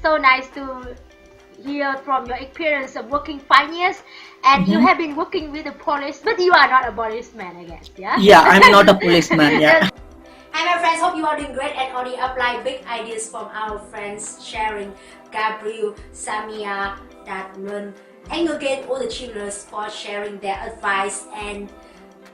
So nice to hear from your experience of working 5 years, and you Mm-hmm. have been working with the police, but you are not a policeman, I guess. Yeah. Yeah, I'm not a policeman. Yeah. Hi my friends, hope you are doing great and already apply big ideas from our friends sharing Gabriel, Samia, Dadman, and again all the Cheveners for sharing their advice and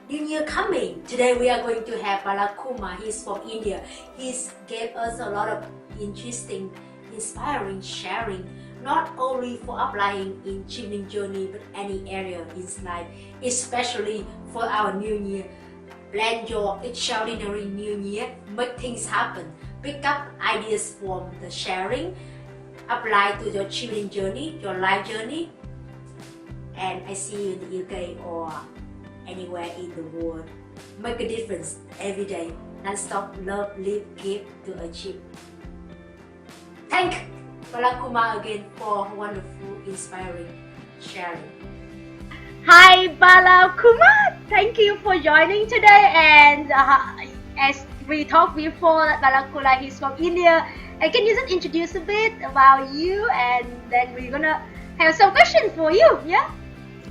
New Year coming. Today we are going to have Balakumar. He's from India. He's gave us a lot of interesting, inspiring sharing, not only for applying in Chevening journey but any area in life, especially for our New Year. Plan your extraordinary New Year, make things happen, pick up ideas from the sharing, apply to your Chevening journey, your life journey, and I see you in the UK or anywhere in the world. Make a difference every day. Non-stop love, live, give to achieve. Thank Balakumar again for wonderful, inspiring sharing. Hi Balakumar, thank you for joining today. And as we talked before, Balakumar he's from India. And can you just introduce a bit about you, and then we're gonna have some questions for you. Yeah.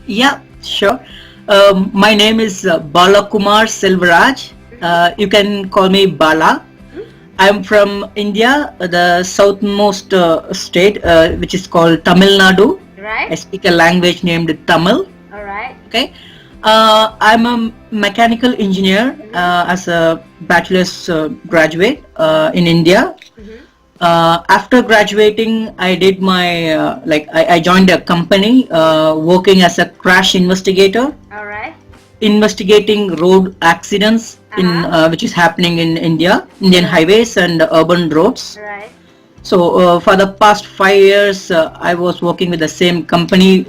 Yeah, sure. My name is Balakumar Selvaraj. You can call me Bala. I'm from India, the southmost state, which is called Tamil Nadu. Right. I speak a language named Tamil. All right. Okay. I'm a mechanical engineer as a bachelor's graduate in India. After graduating, I did my I joined a company working as a crash investigator, All right. investigating road accidents in which is happening in Indian highways and urban roads. Right. So for the past 5 years, I was working with the same company,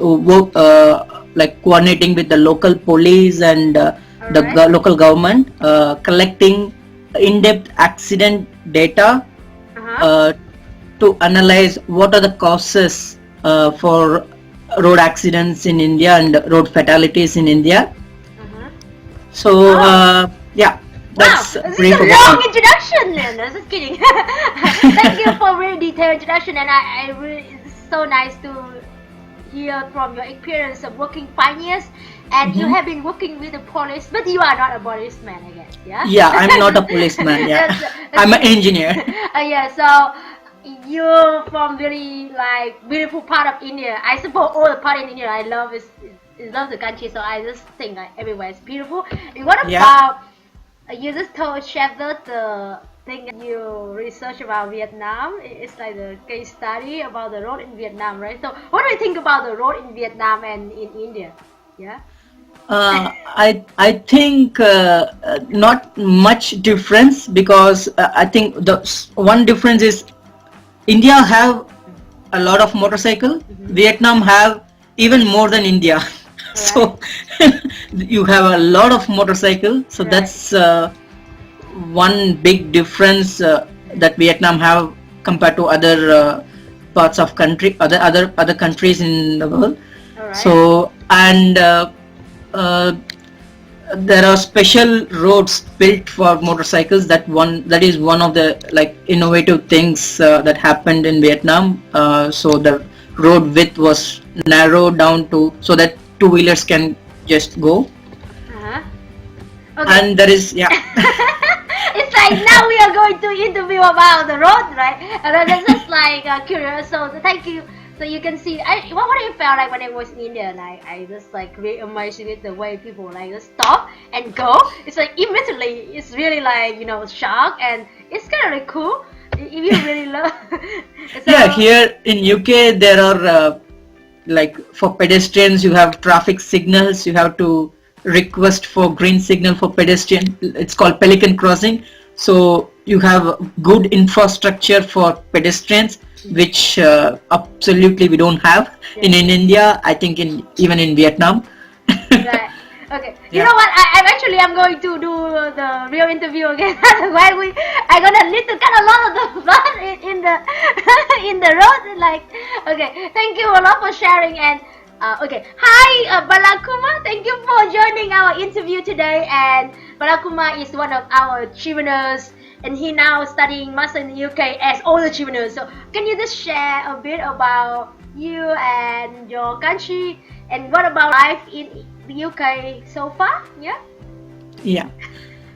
coordinating with the local police and the local government, collecting in-depth accident data to analyze what are the causes for road accidents in India and road fatalities in India. So yeah, that's wow, this brief is a about long me. introduction. No, just kidding. Thank you for very detailed introduction, and I really, it's so nice to hear from your experience of working 5 years, and you have been working with the police, but you are not a policeman, I guess. Yeah. Yeah, I'm not a policeman. Yeah, I'm an engineer. Yeah. So you're from very beautiful part of India. I suppose all the part in India I love love the country, so I just think everywhere is beautiful. And what about you just told Chef the thing you research about Vietnam? It's like the case study about the road in Vietnam, right? So what do you think about the road in Vietnam and in India? Yeah. I think not much difference, because I think the one difference is India have a lot of motorcycle. Vietnam have even more than India. So you have a lot of motorcycle. So that's one big difference that Vietnam have compared to other parts of country, other countries in the world. So and there are special roads built for motorcycles. That is one of the innovative things that happened in Vietnam. So the road width was narrowed down to so that two-wheelers can just go. Okay. And there is It's like now we are going to interview about the road, right? And I'm just curious. So thank you. So you can see, what do you feel like when I was in India? I just really amazed with the way people just stop and go. It's immediately, it's really shock, and it's kind of really cool. If you really love. So, yeah, here in UK there are for pedestrians you have traffic signals. You have to request for green signal for pedestrian. It's called pelican crossing. So you have good infrastructure for pedestrians, which absolutely we don't have in India. I think even in Vietnam. Right. Okay. You know what? I'm going to do the real interview again. Otherwise, I'm gonna need to cut a lot of the blood in the in the road. Okay. Thank you a lot for sharing. And okay. Hi, Balakumar. Thank you for joining our interview today. And Balakumar is one of our Cheveners and he now studying master in the UK as all the Cheveners. So can you just share a bit about you and your country, and what about life in the UK so far? Yeah. Yeah.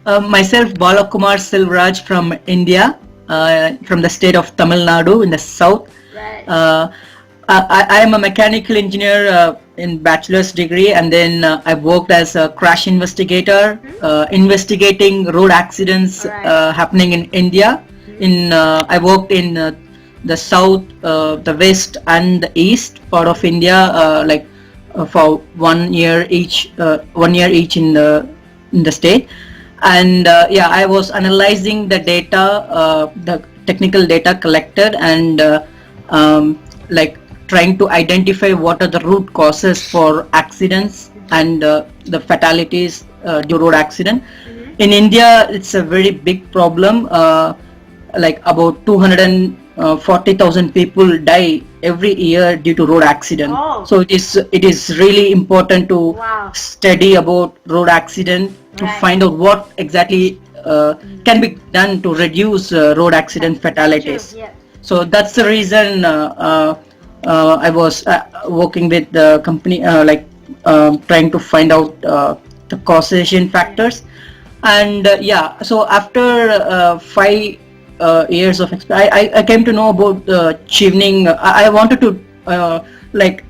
Myself, Balakumar Silvraj from India, from the state of Tamil Nadu in the south. Right. I am a mechanical engineer in bachelor's degree, and then I worked as a crash investigator, investigating road accidents happening in India. I worked in the south, the west, and the east part of India, for 1 year each. 1 year each in the state, and I was analyzing the data, the technical data collected, and trying to identify what are the root causes for accidents and the fatalities due to road accident. In India, it's a very big problem. About 240,000 people die every year due to road accident. Oh. So it is really important to study about road accident, to find out what exactly can be done to reduce road accident fatalities. Yeah. So that's the reason I was working with the company, trying to find out the causation factors. And so after 5 years of experience, I came to know about Chevening. I wanted to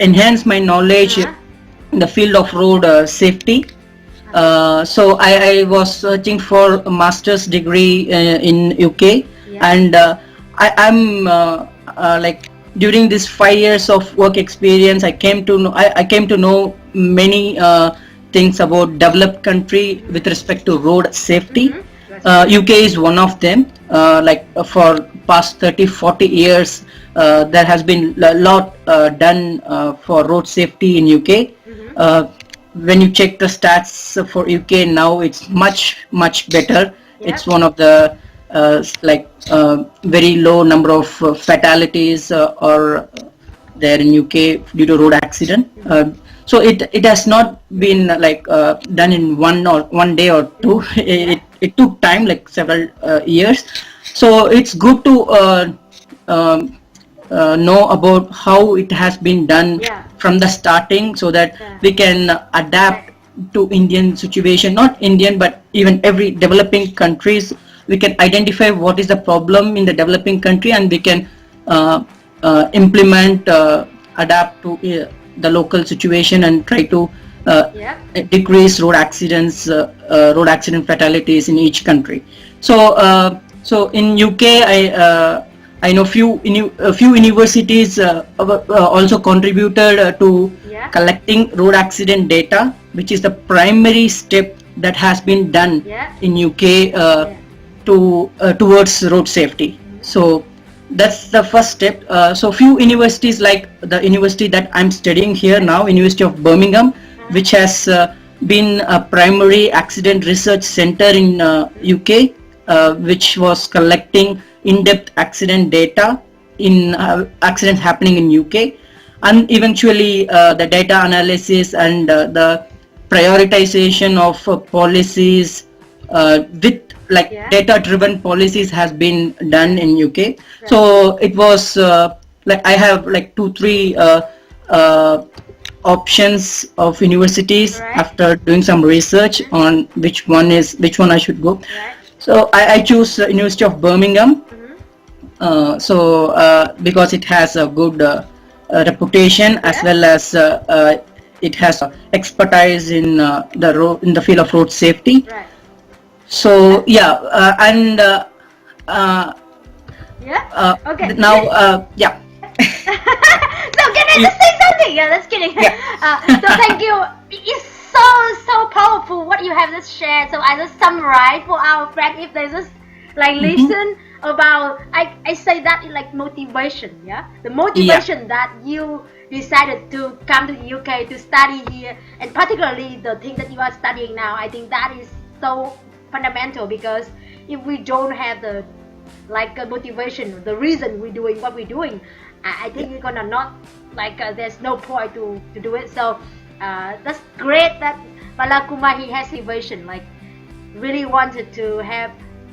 enhance my knowledge in the field of road safety. So I was searching for a master's degree in UK, and I'm during this 5 years of work experience, I came to know many things about developed country with respect to road safety. UK is one of them. For past 30-40 years, there has been a lot done for road safety in UK. When you check the stats for UK now, it's much better. It's one of the very low number of fatalities are there in UK due to road accident. So it has not been done in one day or two. It took time, like several years. So it's good to know about how it has been done from the starting, so that we can adapt to Indian situation, not Indian but even every developing countries. We can identify what is the problem in the developing country, and we can implement, adapt to the local situation, and try to decrease road accidents, road accident fatalities in each country. So in UK, I know a few universities also contributed to collecting road accident data, which is the primary step that has been done in UK towards road safety. So that's the first step. So few universities, like the university that I'm studying here now, University of Birmingham, which has been a primary accident research center in UK, which was collecting in-depth accident data in accidents happening in UK, and eventually the data analysis and the prioritization of policies with data-driven policies has been done in UK. So it was I have 2-3 options of universities after doing some research on which one I should go. So I choose University of Birmingham. Because it has a good reputation, as well as it has expertise in the field of road safety. So Okay. Now So can I just say something? Yeah, that's kidding. So thank you. It's so powerful what you have just shared. So I just summarize for our friends, if they just listen about, I say that in motivation. The motivation that you decided to come to the UK to study here, and particularly the thing that you are studying now. I think that is so fundamental, because if we don't have the motivation, the reason we're doing what we're doing, I think you're gonna not there's no point to do it. So that's great that Balakumar, he has motivation, really wanted to have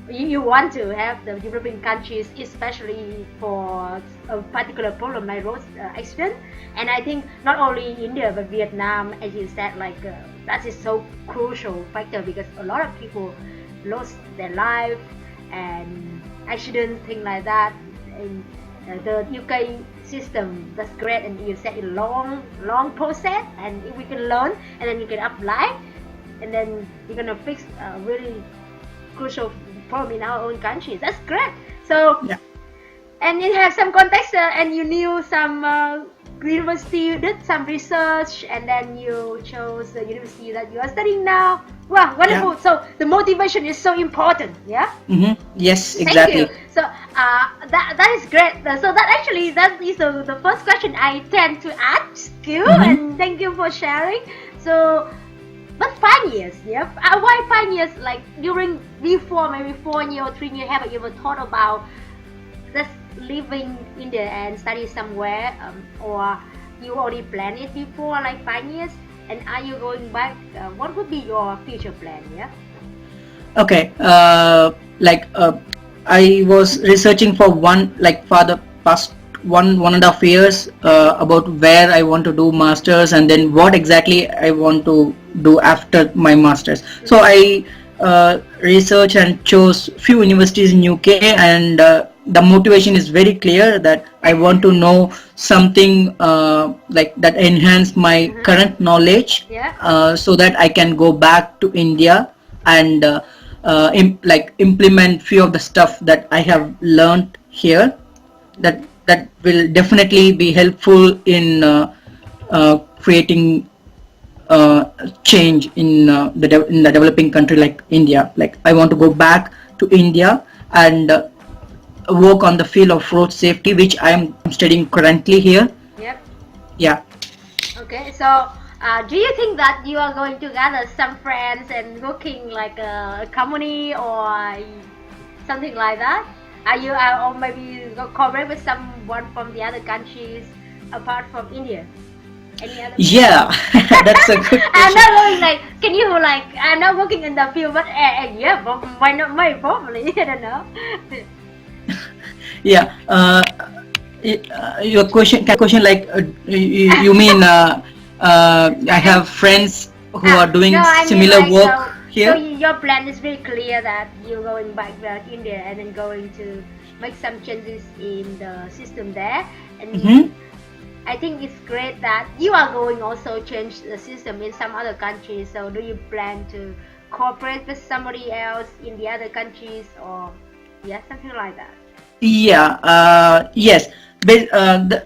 you want to have the developing countries, especially for a particular problem like road accident. And I think not only India but Vietnam, as you said, like that is so crucial factor because a lot of people lost their life and accident, thing like that. And the UK system, that's great, and you said a long process, and if we can learn and then you can apply, and then you're gonna fix a really crucial problem in our own country. That's great. So Yeah. and you have some context and you knew some university, you did some research, and then you chose the university that you are studying now. Wow, wonderful. Yeah. So the motivation is so important. Yeah. Yes, exactly. Thank you. So that is great. So that is the first question I tend to ask you, and thank you for sharing. So, but 5 years, yeah. Why 5 years? Like before maybe 4 years or 3 years, have you ever thought about just living in India and study somewhere, or you already planned it before, like 5 years? And are you going back? What would be your future plan? Yeah. Okay. I was researching for the past 1.5 years about where I want to do masters, and then what exactly I want to do after my masters. So I researched and chose few universities in UK, and the motivation is very clear that I want to know something like that enhance my current knowledge, Yeah. so that I can go back to India and implement few of the stuff that I have learned here. That will definitely be helpful in creating change in in the developing country like India. Like I want to go back to India and work on the field of road safety, which I am studying currently here. Yep. Yeah. Okay. So, do you think that you are going to gather some friends and working like a company or something like that? Are you or maybe cooperate with someone from the other countries apart from India? Any other? Yeah, that's a good question. I'm not going like. Can you like? I'm not working in the field, but yeah, why not? Maybe probably. I don't know. Yeah. Your question like you mean I have friends who are doing No, I mean similar like, work so here? your plan is very clear that you're going back to India and then going to make some changes in the system there. And I think it's great that you are going also change the system in some other countries. So do you plan to cooperate with somebody else in the other countries, or yeah, something like that? Yeah, yes. But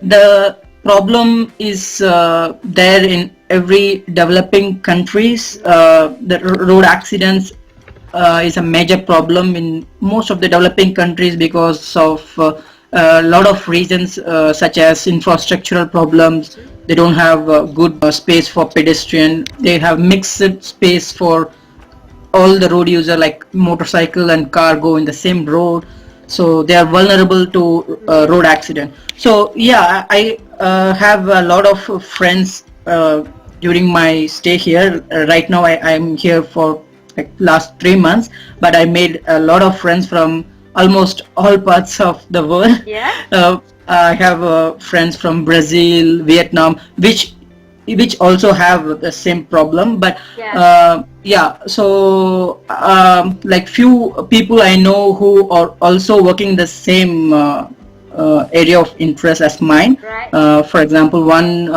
the problem is there in every developing countries. The road accidents is a major problem in most of the developing countries because of a lot of reasons, such as infrastructural problems. They don't have good space for pedestrian. They have mixed space for all the road user, like motorcycle and car go in the same road, so they are vulnerable to road accident. So yeah, I have a lot of friends during my stay here. Right now I'm here for like last 3 months, but I made a lot of friends from almost all parts of the world. Yeah. I have friends from Brazil, Vietnam, which also have the same problem, but yeah, so like few people I know who are also working the same area of interest as mine. Right. For example, one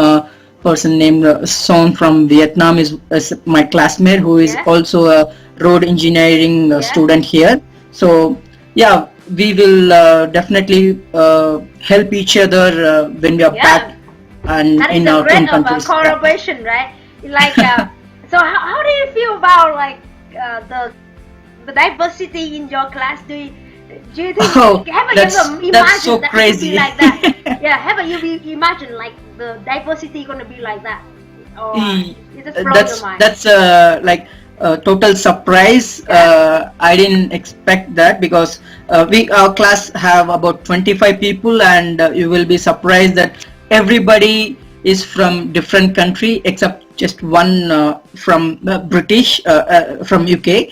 person named Son from Vietnam is my classmate, who is also a road engineering student here. So yeah, we will definitely help each other when we are back and that in is a our great own countries. collaboration, right? Like, so how do you feel about like the diversity in your class? Do you think that's so that crazy. It be like that? Yeah, haven't you imagined like the diversity gonna be like that? Or it just blows your mind? That's like a total surprise. I didn't expect that because our class have about 25 people, and you will be surprised that everybody is from different country except just one from British from UK.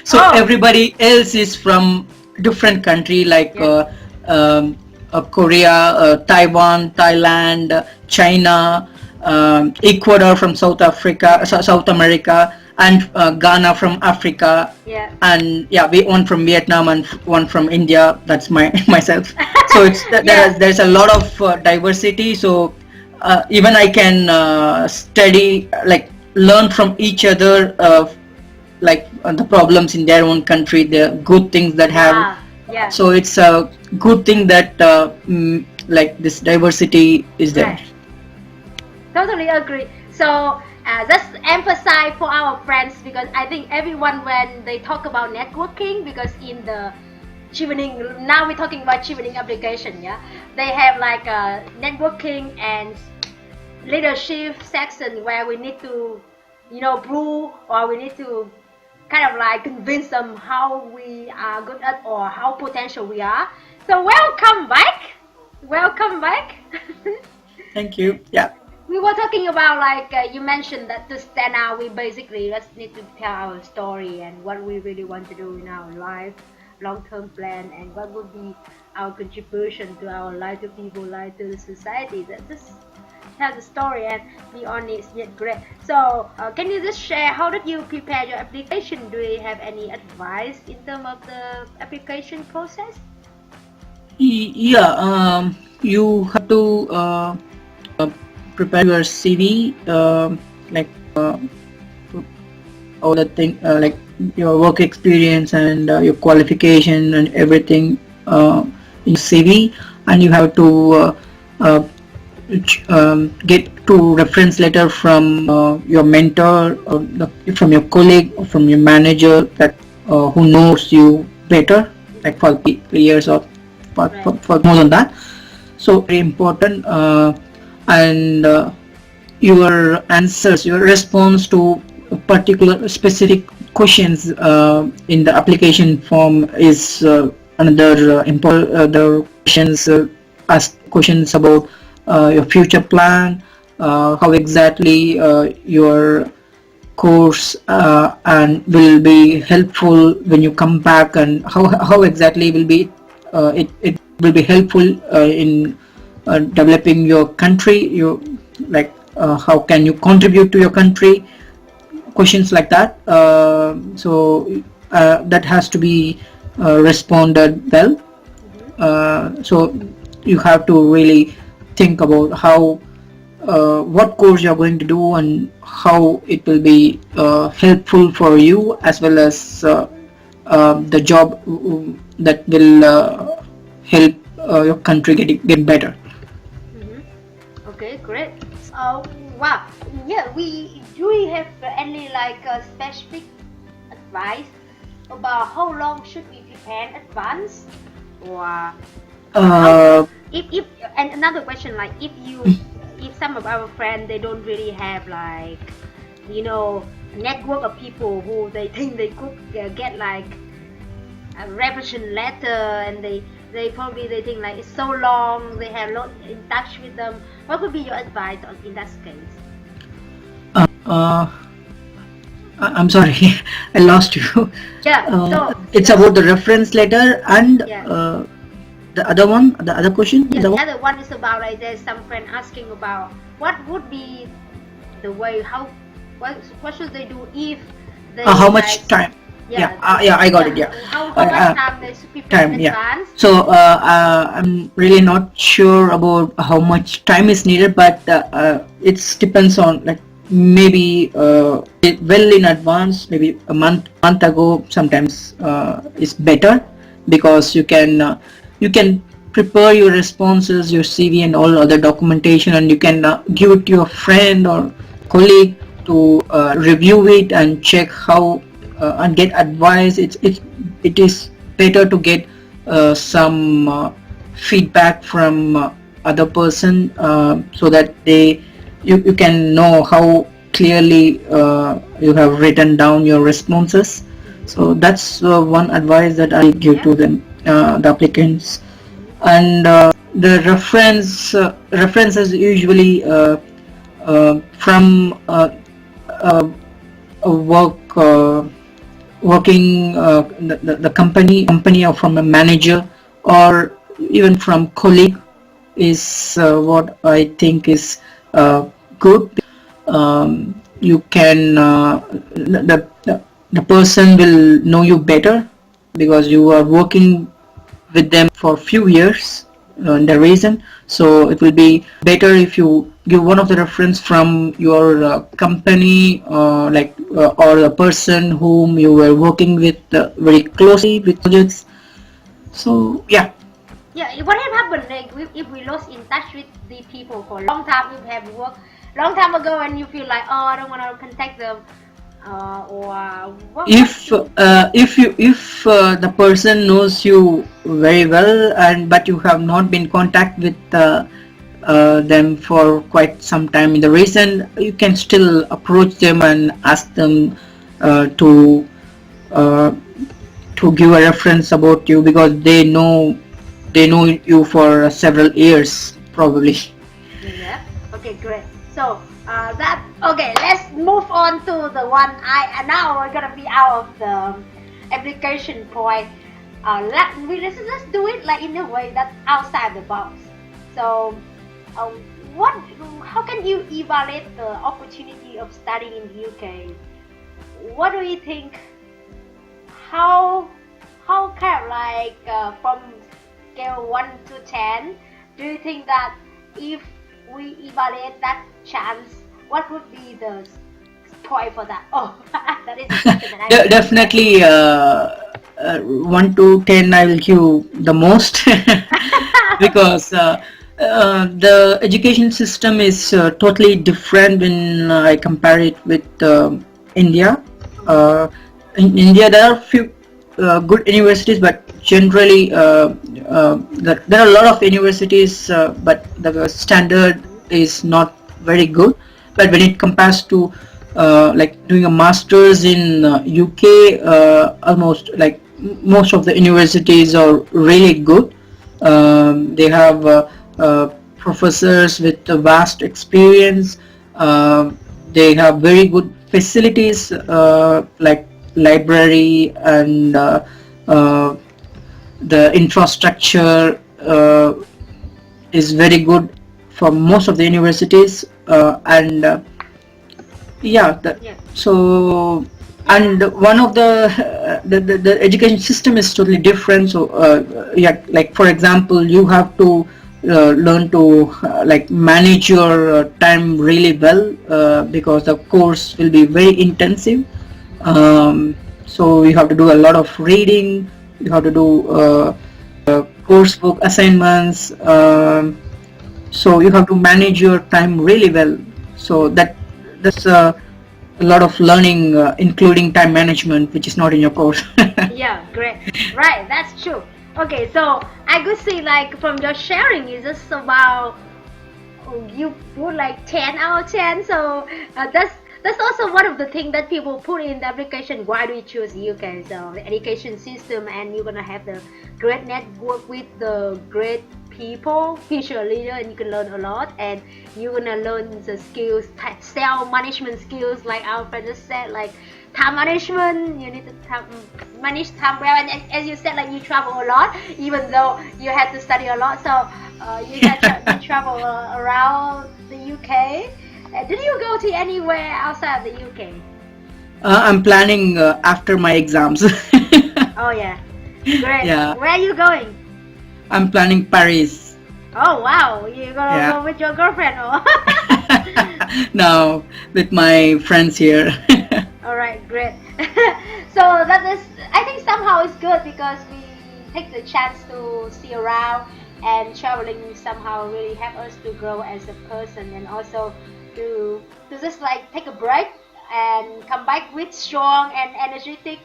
So Oh. everybody else is from different country like Korea, Taiwan, Thailand, China, Ecuador from South Africa, South America, and Ghana from Africa. Yeah. And we one from Vietnam and one from India. That's myself. So it's there's a lot of diversity. So even I can study, like learn from each other, like the problems in their own country, the good things that have. Yeah. So it's a good thing that like this diversity is there. Right. Totally agree. So just emphasize for our friends, because I think everyone, when they talk about networking, because in the Chevening, now we're talking about Chevening application, they have like a networking and leadership section where we need to, prove, or we need to kind of like convince them how we are good at or how potential we are. So welcome back. Thank you. Yeah. We were talking about, like you mentioned, that to stand out, we basically just need to tell our story and what we really want to do in our life, long-term plan, and what would be our contribution to our life, to people, life, to the society. That just tell the story and be honest yet great. So can you just share, how did you prepare your application? Do you have any advice in terms of the application process? Yeah, you have to prepare your CV, like all the thing, like your work experience and your qualification and everything in CV, and you have to get two reference letter from your mentor, or from your colleague, or from your manager, that who knows you better, like for 3 years or for more than that. So very important. And your answers, your response to particular specific questions in the application form is another important. The questions, ask questions about your future plan, how exactly your course and will be helpful when you come back, and how exactly will be it will be helpful in developing your country. Like how can you contribute to your country, questions like that. So that has to be responded well. So you have to really think about how what course you're going to do and how it will be helpful for you, as well as the job that will help your country get better. Okay, great. Wow. Yeah, do we have any like specific advice about how long should we prepare in advance, or if and another question, like if some of our friends, they don't really have like a network of people who they think they could get like a revision letter, and they probably they think like it's so long, they have not in touch with them. What would be your advice in that case? I'm sorry, I lost you. Yeah. So it's about the reference letter and the other question. Yeah, the other one is about, like, there's some friend asking about what would be the way, what should they do if they how much time? I got it. Yeah. How much time they should prepare in advance? So I'm really not sure about how much time is needed, but it depends on, like, maybe well in advance, maybe a month ago. Sometimes is better, because you can prepare your responses, your CV, and all other documentation, and you can give it to your friend or colleague to review it and check how. And get advice. It is better to get some feedback from other person, so that you can know how clearly you have written down your responses. So that's one advice that I give to them, the applicants. And the references usually from uh, work working the company or from a manager or even from colleague is what I think is good. You can the person will know you better because you are working with them for few years in the reason. So it will be better if you give one of the reference from your company or the person whom you were working with very closely with projects. So yeah. Yeah, what have happened like if we lost in touch with the people for a long time, we have worked long time ago, and you feel like, oh, I don't want to contact them, or what? If the person knows you very well and but you have not been in contact with them for quite some time in the recent, you can still approach them and ask them to uh, to give a reference about you because they know you for several years probably. Yeah. Okay, great. So that okay. Let's move on to the one now we're gonna be out of the application point. Let's do it like in a way that's outside the box. So, uh, what? How can you evaluate the opportunity of studying in the UK? What do you think? How kind of like from scale 1 to 10, do you think that if we evaluate that chance, what would be the point for that? Oh, that is a question that I Definitely 1 to 10 I will give the most because the education system is totally different when I compare it with India. In India there are few good universities, but generally there are a lot of universities, but the standard is not very good. But when it compares to like doing a master's in UK, almost like most of the universities are really good. They have professors with a vast experience. They have very good facilities like library and the infrastructure is very good for most of the universities and yeah, yeah. so and one of the education system is totally different. So yeah, like for example, you have to learn to like manage your time really well because the course will be very intensive. So you have to do a lot of reading. You have to do coursework assignments. So you have to manage your time really well. So that's a lot of learning, including time management, which is not in your course. Yeah, great. Right, that's true. Okay, so I could see like from your sharing is just about you put like 10 out of 10. So that's also one of the things that people put in the application. Why do you choose UK? So the education system, and you're gonna have the great network with the great people, future leader, and you can learn a lot. And you're gonna learn the skills, self management skills, like our friend just said, like time management. You need to manage time well, and as you said, like you travel a lot, even though you had to study a lot. So you had to travel around the UK. Did you go to anywhere outside the UK? I'm planning after my exams. Oh yeah, great. Yeah. Where are you going? I'm planning Paris. Oh wow, you're gonna go with your girlfriend or? No, with my friends here. All right, great. So that is, I think somehow it's good because we take the chance to see around, and traveling somehow really help us to grow as a person, and also to just like take a break and come back with strong and energetic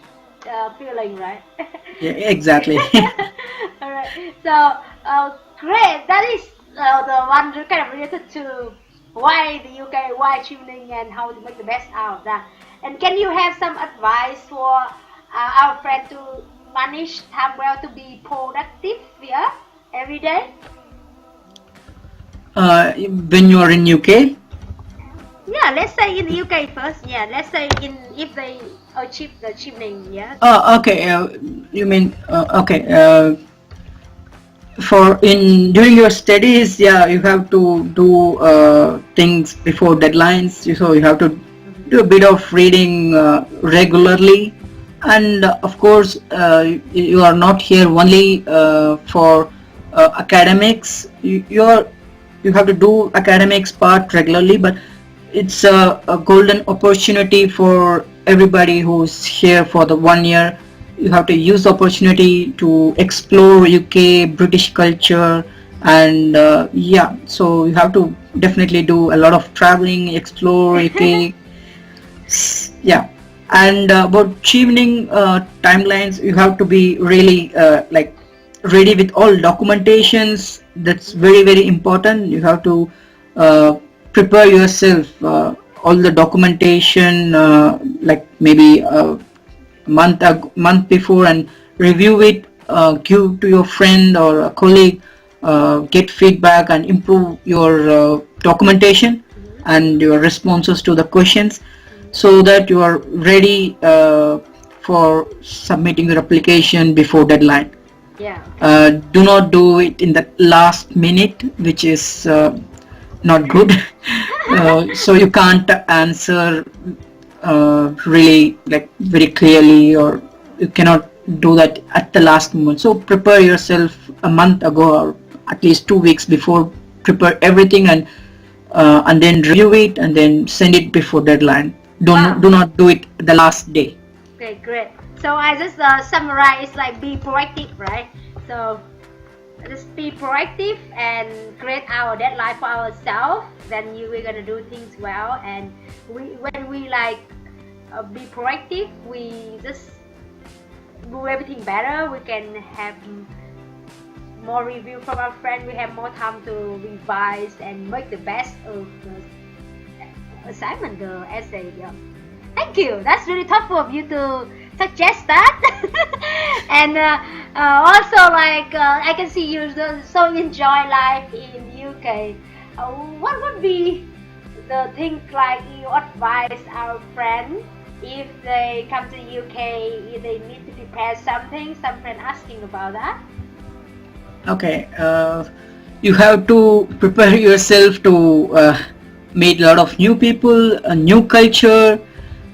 feeling, right? Yeah, exactly. All right. So great. That is the one kind of related to why the UK, why Chevening, and how to make the best out of that. And can you have some advice for our friend to manage time well, to be productive, yeah, every day? When you are in UK? yeah, let's say in the UK first. Yeah, let's say if they achieve the Chevening. Yeah. Oh, okay. You mean okay? For in during your studies, yeah, you have to do things before deadlines. So you have to do a bit of reading regularly, and of course, you are not here only for academics. You have to do academics part regularly, but it's a golden opportunity for everybody who's here for the 1 year. You have to use the opportunity to explore UK British culture, and yeah, so you have to definitely do a lot of traveling, explore UK. Yeah, and about Chevening timelines, you have to be really like ready with all documentations. That's very important. You have to prepare yourself, all the documentation, like maybe month before, and review it, give to your friend or a colleague, get feedback and improve your documentation and your responses to the questions, so that you are ready for submitting your application before deadline. Yeah. Do not do it in the last minute, which is not good. So you can't answer really like very clearly, or you cannot do that at the last moment. So prepare yourself a month ago, or at least 2 weeks before. Prepare everything, and then review it and then send it before deadline. Do not do it the last day. Okay, great. So I just summarize like be proactive, right? So just be proactive and create our deadline for ourselves. Then we're gonna do things well. And when we like be proactive, we just do everything better. We can have more review from our friend. We have more time to revise and make the best of the assignment, the essay. Yeah. Thank you. That's really thoughtful of you to suggest that. And also, like I can see you so enjoy life in UK. What would be the thing like you advise our friends if they come to UK? If they need to prepare something, some friend asking about that. Okay, you have to prepare yourself to meet a lot of new people, a new culture.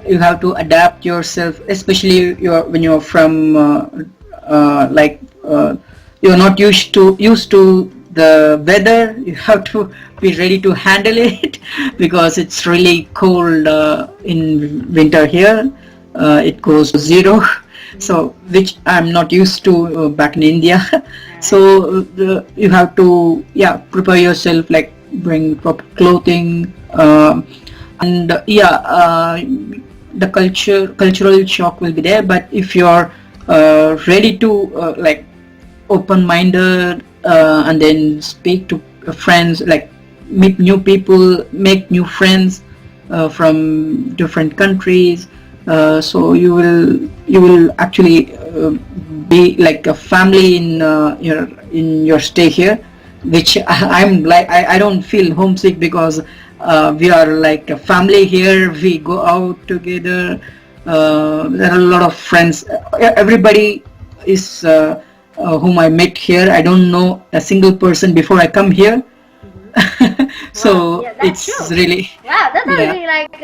You have to adapt yourself, especially when you're from you're not used to the weather. You have to be ready to handle it because it's really cold in winter here. It goes to zero, so which I'm not used to back in India. So you have to prepare yourself, like bring proper clothing, and the cultural shock will be there. But if you're ready to like open-minded, and then speak to friends, like meet new people, make new friends from different countries, so you will actually be like a family in your stay here, which I'm like I don't feel homesick because we are like a family here. We go out together. There are a lot of friends. Everybody is whom I met here. I don't know a single person before I come here. So wow, it's true. really that's really like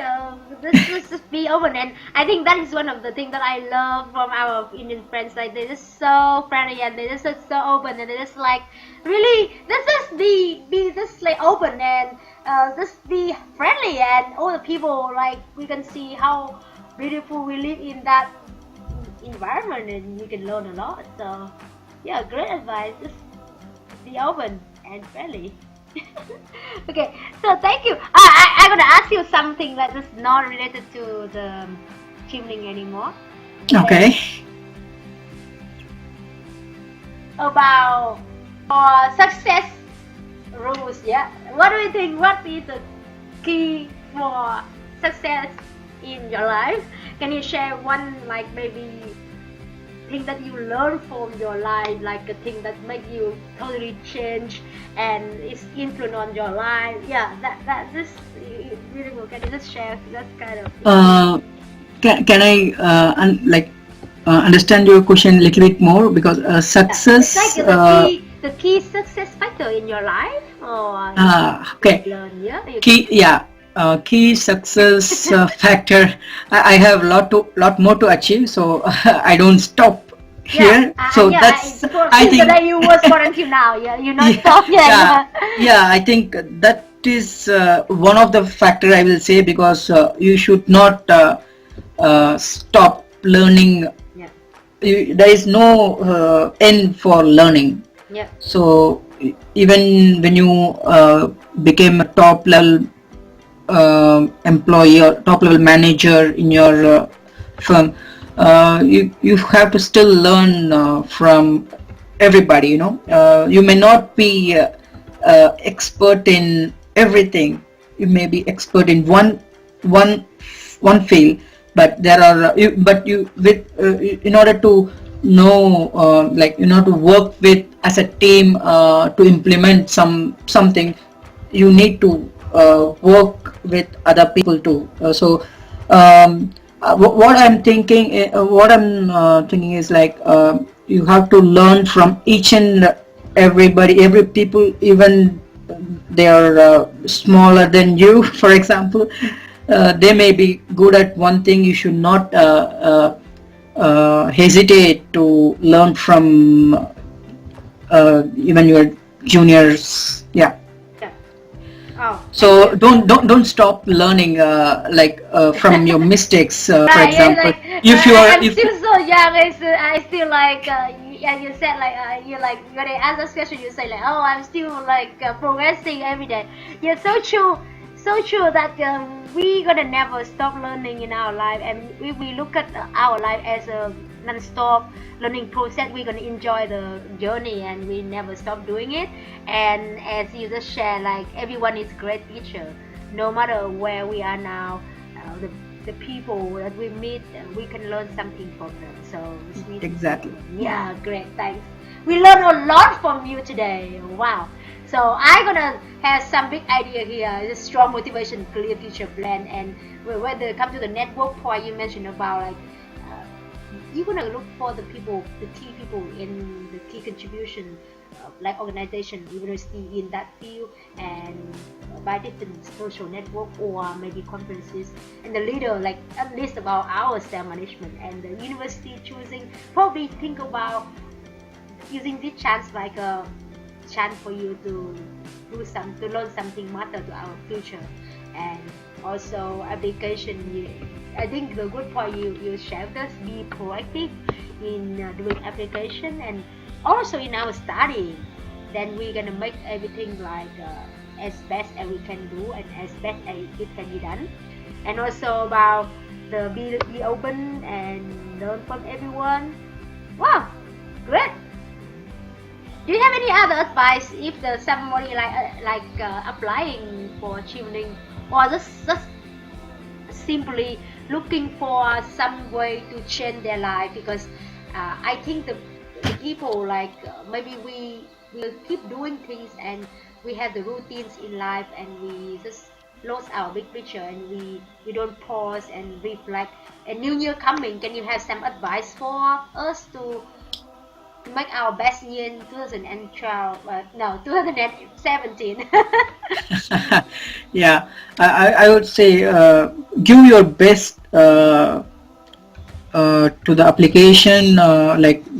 let's just be open. And I think that is one of the things that I love from our Indian friends. Like they're just so friendly and they're just so open, and they're just like really let's just be just like open and just be friendly, and all the people, like we can see how beautiful we live in that environment, and you can learn a lot. So yeah, great advice. Just be open and friendly. Okay, so thank you. I'm gonna ask you something that is not related to the Chevening anymore. okay. About success rules. Yeah, what do you think? What is the key for success in your life? Can you share one, like maybe thing that you learn from your life, like a thing that make you totally change and is influence on your life. Yeah, that this really good. Can you just share that kind of? Can I understand your question a little bit more, because success. It's like the key success factor in your life, or okay. learn, yeah. Key success factor. I have lot more to achieve, so I don't stop here. So that's I think that you was for until now. Yeah, you're not stop yet. I think that is one of the factor I will say, because you should not stop learning. There is no end for learning. Yeah. So even when you became a top level employee or top level manager in your firm, you have to still learn from everybody. You may not be expert in everything. You may be expert in one field, but there are in order to know to work with as a team to implement something, you need to work with other people too. What I'm thinking is like you have to learn from each and every people, even they are smaller than you. For example, they may be good at one thing. You should not hesitate to learn from even your juniors. Yeah. So don't stop learning from your mistakes. For example, I'm still so young. I still like you said, you when I ask this question, you say oh, I'm still progressing every day. Yeah, so true. So true that we gonna never stop learning in our life, and we look at our life as a non-stop learning process. We're gonna enjoy the journey, and we never stop doing it. And as you just share, everyone is a great teacher, no matter where we are now. The people that we meet, we can learn something from them. So exactly. Yeah, great. Thanks. We learned a lot from you today. Wow. So I'm gonna have some big idea here. Just strong motivation, clear future plan, and when it comes to the network point you mentioned about, you're gonna look for the people, the key people in the key contribution, organization, university in that field, and by different social network or maybe conferences, and the leader at least about our self management, and the university choosing probably think about using this chance like a chance for you to learn something matter to our future. And also application, I think the good point you shared with us, be proactive in doing application, and also in our study, then we're gonna make everything as best as we can do and as best as it can be done. And also about the be open and learn from everyone. Wow, great. Do you have any other advice if the somebody applying for Chevening, or just simply looking for some way to change their life? Because I think the people maybe we will keep doing things, and we have the routines in life, and we just lost our big picture, and we don't pause and reflect. And New Year coming, can you have some advice for us to make our best year in 2012, 2017? Yeah, I would say give your best to the application,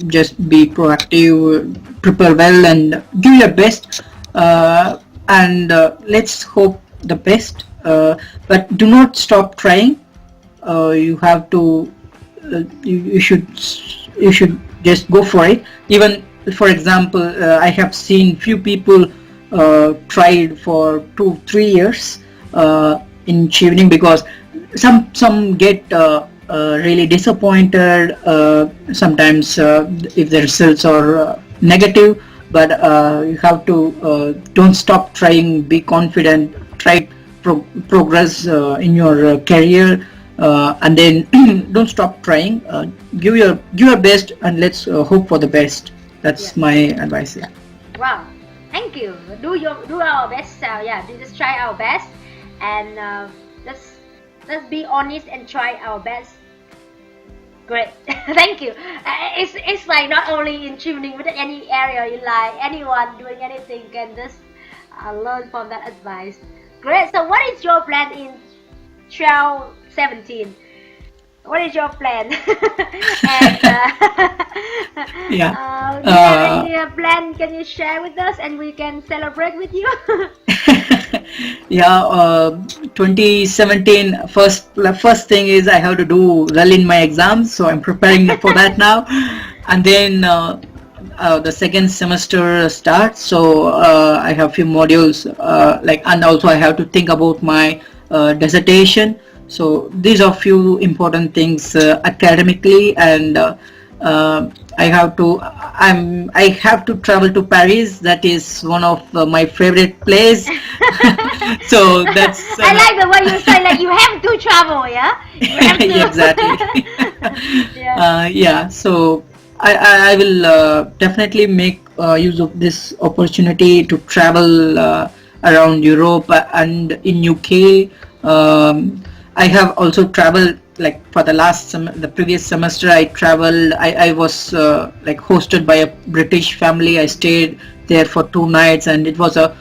just be proactive, prepare well, and give your best, and let's hope the best, but do not stop trying. You have to you should just go for it. Even, for example, I have seen few people tried for 2-3 years in Chevening, because some get really disappointed sometimes if the results are negative, but you have to don't stop trying, be confident, try progress in your career, and then don't stop trying. Give your best, and let's hope for the best. That's my advice. Yeah. Wow, thank you. Do our best. Yeah, just try our best, and let's be honest and try our best. Great, thank you. It's like not only in Chevening, but in any area you like, anyone doing anything can just learn from that advice. Great. So, what is your plan in 2017? What is your plan? And Yeah. do you have any plan? Can you share with us, and we can celebrate with you? Yeah, 2017 first thing is I have to do well in my exams, so I'm preparing for that now. And then the second semester starts, so I have few modules, and also I have to think about my dissertation. So these are few important things academically, and I have to travel to Paris. That is one of my favorite place. So that's I like the way you say, like you have to travel, yeah. You have to. exactly. Yeah. Yeah. So I will definitely make use of this opportunity to travel around Europe and in UK. I have also traveled, like for the previous semester I traveled. I was hosted by a British family. I stayed there for 2 nights, and it was a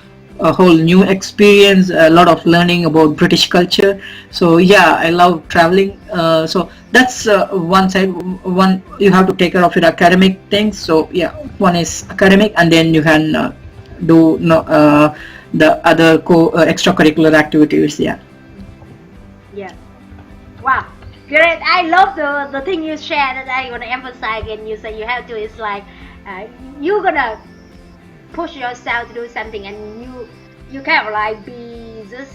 whole new experience, a lot of learning about British culture. So yeah, I love traveling. So that's one side. One, you have to take care of your academic things. So yeah, one is academic, and then you can do the other extracurricular activities. Yeah. Yeah. Wow. Great. I love the thing you shared that I want to emphasize again. You say you have to. It's like you're gonna push yourself to do something, and you kind of like be just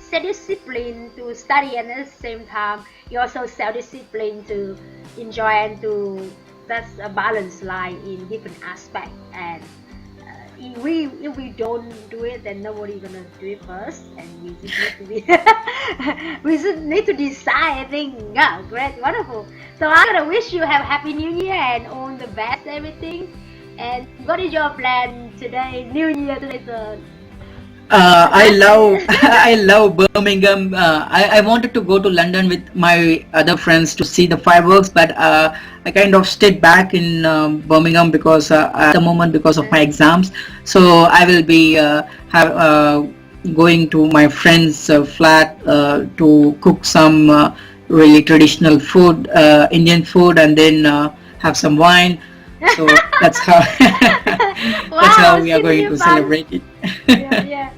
self-disciplined to study, and at the same time you're also self-disciplined to enjoy and to that's a balance line in different aspects. And if we don't do it, then nobody gonna do it first, and we just need to be we just need to decide. I think yeah, great, wonderful. So I'm gonna wish you have happy New Year and all the best, everything. And what is your plan today? New Year today. I love I love Birmingham. I wanted to go to London with my other friends to see the fireworks, but I kind of stayed back in Birmingham because at the moment because of my exams. So I will be going to my friend's flat to cook some really traditional food, Indian food, and then have some wine. So that's how Wow, that's how we are seems going really to fun. celebrate it. Yeah.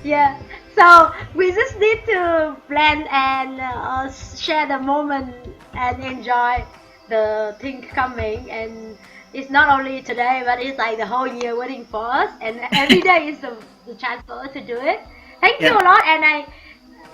Yeah. So we just need to plan and share the moment and enjoy the thing coming. And it's not only today, but it's like the whole year waiting for us. And every day is the chance for us to do it. Thank you Yeah. a lot, and I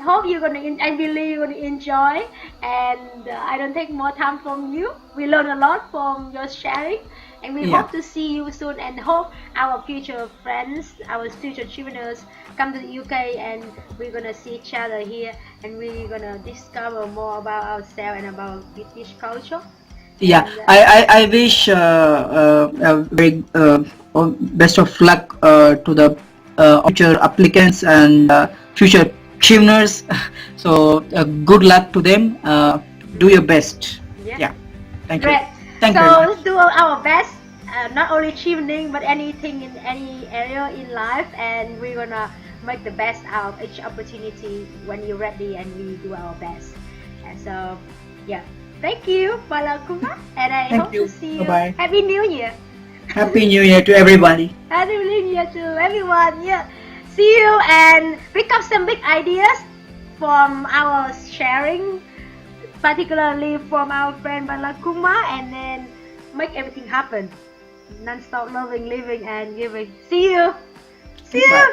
hope you're gonna. I believe you're gonna enjoy. And I don't take more time from you. We learn a lot from your sharing. And we Yeah. hope to see you soon, and hope our future friends, our future Cheveners come to the UK, and we're gonna see each other here, and we're gonna discover more about ourselves and about British culture. Yeah, And I wish a very best of luck to the future applicants and future tuners. So good luck to them. Do your best. yeah, Yeah, thank you. great. Thank you very So much. let's do our best, not only Chevening, but anything in any area in life, and we're gonna make the best out of each opportunity when you're ready, and we do our best. And so, yeah. Thank you, Balakumar, and I Thank hope you. to see you. Bye-bye. Happy New Year! Happy New Year to everybody. Happy New Year to everyone! Yeah, see you and pick up some big ideas from our sharing, particularly from our friend Balakumar, and then make everything happen. Non-stop loving, living, and giving. See you! See you! Bye.